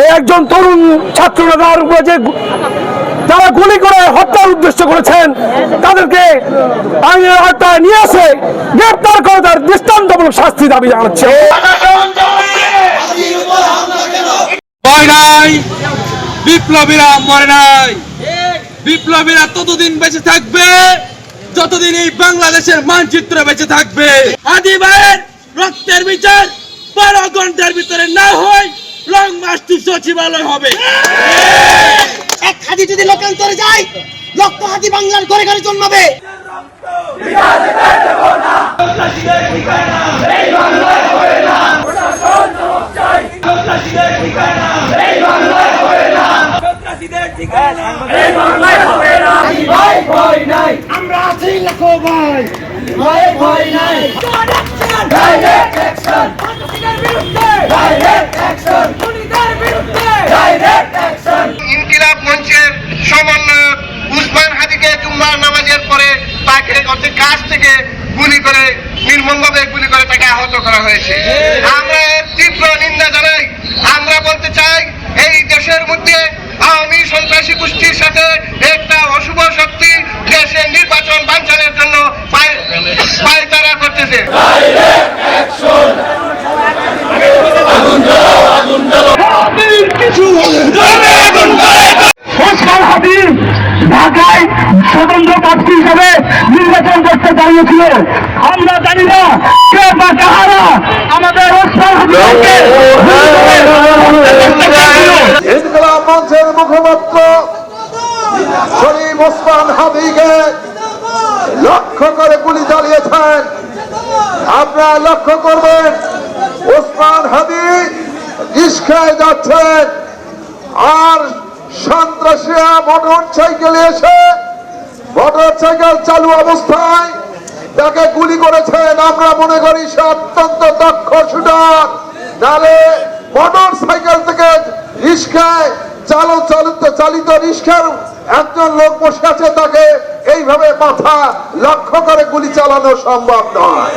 এই একজন তরুণ ছাত্র নেতার উপরে যে যারা গুলি করে হত্যার উদ্দেশ্য করেছেন তাদেরকে আইনের আওতায় নিয়ে আসে গ্রেপ্তার করে তার দৃষ্টান্তমূলক শাস্তি দাবি জানাচ্ছে। ভয় নাই, বিপ্লবীরা মরে নাই। বিপ্লবীরা ততদিন বেঁচে থাকবে যতদিন এই বাংলাদেশের মানচিত্র বেঁচে থাকবে। হাদি ভাইয়ের রক্তের বিচার 12 ঘন্টার ভিতরে না হয় লং মার্চ টু সচিবালয় হবে। এক হাদি যদি লোকান্তরে যায়, লক্ষ হাদি বাংলার ঘরে ঘরে জন্মাবে। আমরা আছি লাখো ভাই, ভয় ভয় নাই। Direct action, direct action, direct action. Inqilab মঞ্চের সমন্বয়ক উসমান হাদিকে জুম্মার নামাজের পরে তাকে কাছ থেকে গুলি করে নির্মমভাবে গুলি করে তাকে আহত করা হয়েছে। আমরা এর তীব্র নিন্দা জানাই। আমরা বলতে চাই এই দেশের মধ্যে আওয়ামী সন্ত্রাসী গোষ্ঠীর সাথে একটা অশুভ শক্তি দেশের নির্বাচন বানচালের জন্য পায়তারা করতেছে। ঢাকায় স্বতন্ত্র প্রার্থী হিসাবে নির্বাচন করতে দাঁড়িয়েছিল। আমরা জানি না কে বা কাহারা আমাদের ইনকিলাব মঞ্চের মুখপাত্র শরীফ ওসমান হাদিকে লক্ষ্য করে গুলি চালিয়েছেন। আপনারা লক্ষ্য করবেন ওসমান হাদি রিস্কায় যাচ্ছেন আর সন্ত্রাসীরা মোটর সাইকেলে এসে মোটর সাইকেল চালু অবস্থায় তাকে গুলি করেছেন। আমরা মনে করি সে অত্যন্ত দক্ষ শুটার, নালে মোটর সাইকেল থেকে রিস্কায় চালিত রিস্কার একজন লোক বসে আছে, তাকে এইভাবে মাথা লক্ষ্য করে গুলি চালানো সম্ভব নয়।